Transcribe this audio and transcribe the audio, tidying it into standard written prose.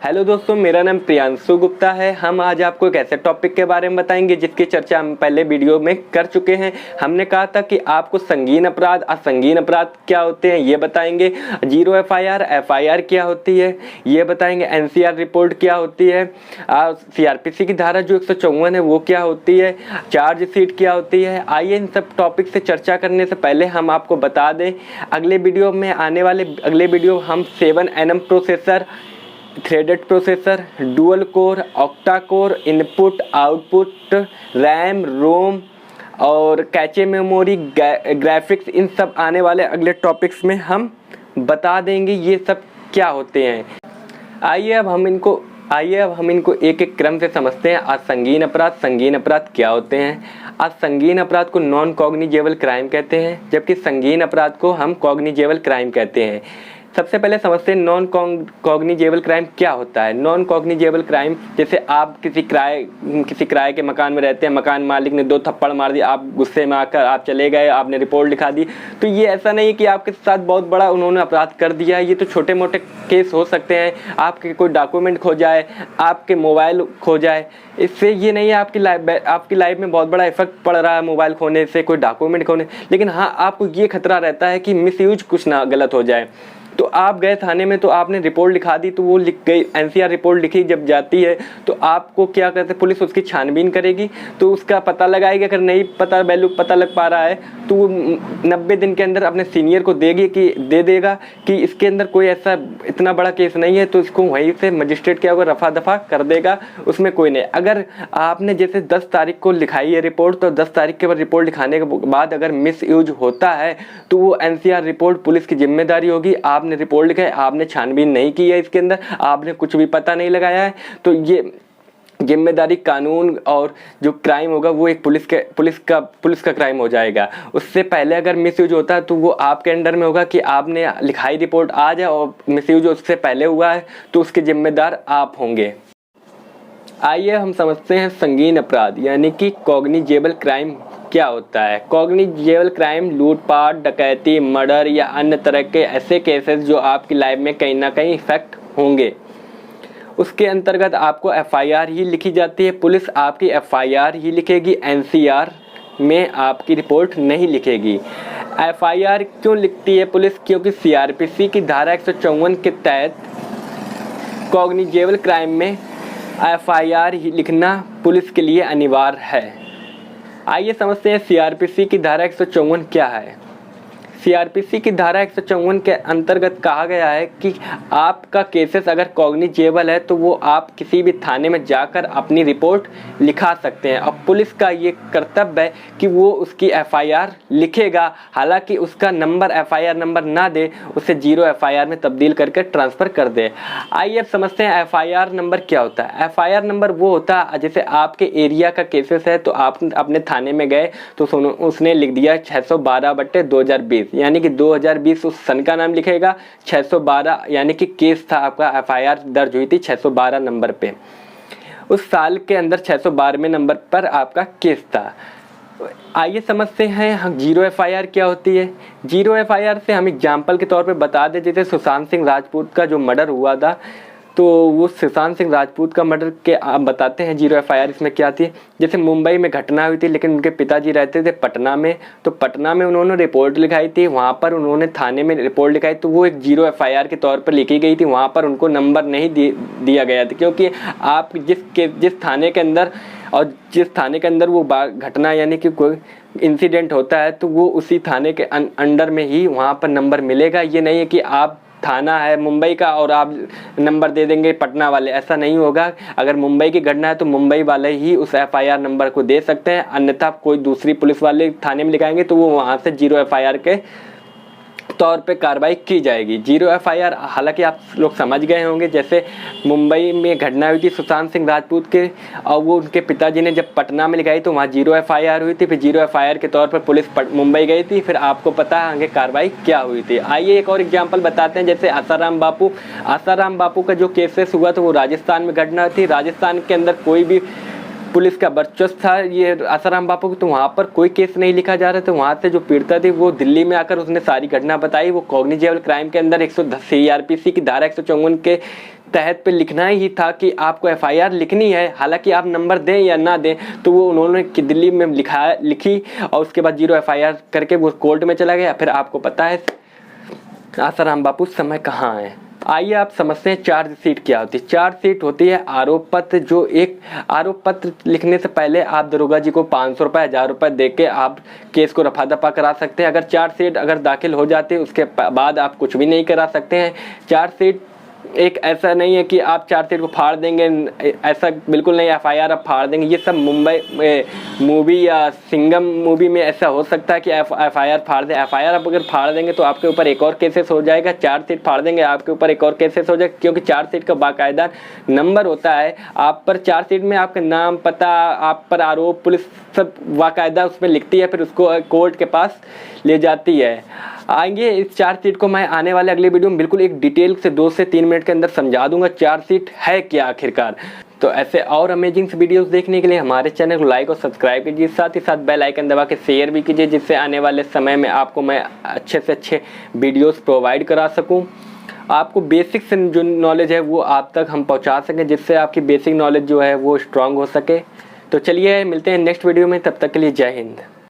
Hello दोस्तों, मेरा नाम प्रियांशु गुप्ता है। हम आज आपको एक ऐसे टॉपिक के बारे में बताएंगे जिसकी चर्चा हम पहले वीडियो में कर चुके हैं। हमने कहा था कि आपको संगीन अपराध, असंगीन अपराध क्या होते हैं ये बताएंगे, जीरो एफआईआर, एफआईआर क्या होती है ये बताएंगे, एनसीआर रिपोर्ट क्या होती है, सीआरपीसी की धारा जो 154 है वो क्या होती है, चार्जशीट क्या होती है। आइए इन सब टॉपिक से चर्चा करने से पहले हम आपको बता दें, अगले वीडियो में आने वाले अगले वीडियो हम 7nm processor, threaded processor, dual core, octa core, input output, RAM, ROM और कैचे मेमोरी, ग्राफिक्स, इन सब आने वाले अगले टॉपिक्स में हम बता देंगे ये सब क्या होते हैं। आइए अब हम इनको एक एक क्रम से समझते हैं। आज संगीन अपराध, संगीन अपराध क्या होते हैं। आज संगीन अपराध को नॉन कॉग्निजेबल क्राइम कहते हैं, जबकि संगीन अपराध को हम कॉग्निजेबल क्राइम कहते हैं। सबसे पहले समझते हैं नॉन कॉग्निजेबल क्राइम क्या होता है। नॉन कॉग्निजेबल क्राइम, जैसे आप किसी किराए के मकान में रहते हैं, मकान मालिक ने 2 थप्पड़ मार दिया, आप गुस्से में आकर आप चले गए, आपने रिपोर्ट लिखा दी, तो ये ऐसा नहीं है कि आपके साथ बहुत बड़ा उन्होंने अपराध कर दिया है। ये तो छोटे मोटे केस हो सकते हैं, आपके कोई डॉक्यूमेंट खो जाए, आपके मोबाइल खो जाए, इससे ये नहीं है आपकी लाइफ में बहुत बड़ा इफेक्ट पड़ रहा है मोबाइल खोने से, कोई डॉक्यूमेंट खोने। लेकिन हाँ, आपको ये खतरा रहता है कि मिसयूज कुछ ना गलत हो जाए। तो आप गए थाने में, तो आपने रिपोर्ट लिखा दी, तो वो लिख गई, एनसीआर रिपोर्ट लिखी जब जाती है तो आपको क्या कहते हैं, पुलिस उसकी छानबीन करेगी, तो उसका पता लगाएगी। अगर नहीं पता लग पा रहा है तो वो 90 दिन के अंदर अपने सीनियर को दे देगा कि इसके अंदर कोई ऐसा इतना बड़ा केस नहीं है, तो इसको वहीं से मजिस्ट्रेट क्या होगा, रफा दफा कर देगा, उसमें कोई नहीं। अगर आपने जैसे 10 तारीख को लिखाई है रिपोर्ट, तो 10 तारीख के बाद रिपोर्ट लिखाने के बाद अगर मिस यूज होता है तो वो एनसीआर रिपोर्ट पुलिस की जिम्मेदारी होगी। आपने रिपोर्ट लिखा है, आपने छानबीन नहीं की है, इसके अंदर आपने कुछ भी पता नहीं लगाया है, तो ये जिम्मेदारी कानून और जो क्राइम होगा वो एक पुलिस का क्राइम हो जाएगा। उससे पहले अगर मिसयूज होता है तो वो आपके अंडर में होगा कि आपने लिखाई रिपोर्ट आ जाए, और मिसयूज उससे पहले हुआ है तो उसके जिम्मेदार आप होंगे। आइए हम समझते हैं संगीन अपराध यानी कि कॉग्निजेबल क्राइम क्या होता है। कॉग्निजेबल क्राइम लूटपाट, डकैती, मर्डर या अन्य तरह के ऐसे केसेस जो आपकी लाइफ में कहीं ना कहीं इफेक्ट होंगे, उसके अंतर्गत आपको एफआईआर ही लिखी जाती है। पुलिस आपकी एफआईआर ही लिखेगी, एनसीआर में आपकी रिपोर्ट नहीं लिखेगी। एफआईआर क्यों लिखती है पुलिस? क्योंकि सीआरपीसी की धारा 154 के तहत कॉग्निजेबल क्राइम में एफआईआर ही लिखना पुलिस के लिए अनिवार्य है। आइए समझते हैं सीआरपीसी की धारा 154 क्या है। सीआरपीसी की धारा 154 के अंतर्गत कहा गया है कि आपका केसेस अगर कॉग्निजेबल है तो वो आप किसी भी थाने में जाकर अपनी रिपोर्ट लिखा सकते हैं। अब पुलिस का ये कर्तव्य है कि वो उसकी एफआईआर लिखेगा, हालांकि उसका नंबर एफआईआर नंबर ना दे, उसे 0 एफआईआर में तब्दील करके ट्रांसफ़र कर दे। आइए अब समझते हैं एफआईआर नंबर क्या होता है। एफआईआर नंबर वो होता है, जैसे आपके एरिया का केसेस है तो आप अपने थाने में गए तो उसने लिख दिया 612/2020, यानी कि 2020 उस सन का नाम लिखेगा, 612 यानी कि केस था आपका, एफआईआर दर्ज हुई थी 612 नंबर पे, उस साल के अंदर 612वें नंबर पर आपका केस था। आइए समझते हैं जीरो एफआईआर क्या होती है। जीरो एफआईआर से हम एग्जाम्पल के तौर पे बता दें, जैसे सुशांत सिंह राजपूत का जो मर्डर हुआ था, तो वो सुशांत सिंह राजपूत का मर्डर के आप बताते हैं जीरो एफआईआर इसमें क्या थी। जैसे मुंबई में घटना हुई थी, लेकिन उनके पिताजी रहते थे पटना में, तो पटना में उन्होंने रिपोर्ट लिखाई थी, वहाँ पर उन्होंने थाने में रिपोर्ट लिखाई, तो वो एक जीरो एफआईआर के तौर पर लिखी गई थी। वहाँ पर उनको नंबर नहीं दिया गया था, क्योंकि आप जिस थाने के अंदर और जिस थाने के अंदर वो घटना यानी कि कोई इंसिडेंट होता है, तो वो उसी थाने के अंडर में ही वहाँ पर नंबर मिलेगा। ये नहीं है कि आप थाना है मुंबई का और आप नंबर दे देंगे पटना वाले, ऐसा नहीं होगा। अगर मुंबई की घटना है तो मुंबई वाले ही उस एफआईआर नंबर को दे सकते हैं, अन्यथा कोई दूसरी पुलिस वाले थाने में लिखाएंगे तो वो वहाँ से जीरो एफआईआर के तौर पे कार्रवाई की जाएगी। जीरो एफआईआर हालांकि आप लोग समझ गए होंगे, जैसे मुंबई में घटना हुई थी सुशांत सिंह राजपूत के, और वो उनके पिताजी ने जब पटना में लिखाई तो वहाँ जीरो एफआईआर हुई थी, फिर जीरो एफआईआर के तौर पर पुलिस मुंबई गई थी, फिर आपको पता है आगे कार्रवाई क्या हुई थी। आइए एक और एग्जाम्पल बताते हैं, जैसे आसाराम बापू का जो केसेस हुआ था वो राजस्थान में घटना थी। राजस्थान के अंदर कोई भी पुलिस का वर्चस्व था ये आसाराम बापू, तो वहाँ पर कोई केस नहीं लिखा जा रहा था। वहाँ से जो पीड़िता थी वो दिल्ली में आकर उसने सारी घटना बताई। वो कॉग्निजेबल क्राइम के अंदर 110 CRPC की धारा 154 के तहत पे लिखना ही था कि आपको FIR लिखनी है, हालांकि आप नंबर दें या ना दें। तो वो उन्होंने दिल्ली में लिखी और उसके बाद 0 FIR करके वो कोर्ट में चला गया। फिर आपको पता है आसाराम बापू समय कहाँ है। आइए आप समझते हैं चार्जशीट क्या होती है। चार्जशीट होती है आरोप पत्र। जो एक आरोप पत्र लिखने से पहले आप दरोगा जी को 500 रुपये 1000 रुपये दे के आप केस को रफा दफा करा सकते हैं। अगर चार्जशीट अगर दाखिल हो जाती है उसके बाद आप कुछ भी नहीं करा सकते हैं। चार्जशीट एक ऐसा नहीं है कि आप चार्जशीट को फाड़ देंगे, ऐसा बिल्कुल नहीं। FIR आप फाड़ देंगे, ये सब मुंबई मूवी या सिंघम मूवी में ऐसा हो सकता है कि FIR फाड़ दें। FIR आप अगर फाड़ देंगे तो आपके ऊपर एक और केसेस हो जाएगा। चार्जशीट फाड़ देंगे आपके ऊपर एक और केसेस हो जाएगा, क्योंकि चार्जशीट का बाकायदा नंबर होता है आप पर। चार्जशीट में आपका नाम, पता, आप पर आरोप, पुलिस सब बाकायदा उसमें लिखती है, फिर उसको कोर्ट के पास ले जाती है। आएंगे इस चार्जशीट को मैं आने वाले अगले वीडियो में बिल्कुल एक डिटेल से 2 से 3 मिनट के अंदर समझा दूंगा चार्जशीट है क्या आखिरकार। तो ऐसे और अमेजिंग वीडियोस देखने के लिए हमारे चैनल को लाइक और सब्सक्राइब कीजिए, साथ ही साथ बेल आइकन दबा के शेयर भी कीजिए, जिससे आने वाले समय में आपको मैं अच्छे से अच्छे वीडियोस प्रोवाइड करा सकूं। आपको बेसिक से जो नॉलेज है वो आप तक हम पहुंचा सकें, जिससे आपकी बेसिक नॉलेज जो है वो स्ट्रांग हो सके। तो चलिए मिलते हैं नेक्स्ट वीडियो में, तब तक के लिए जय हिंद।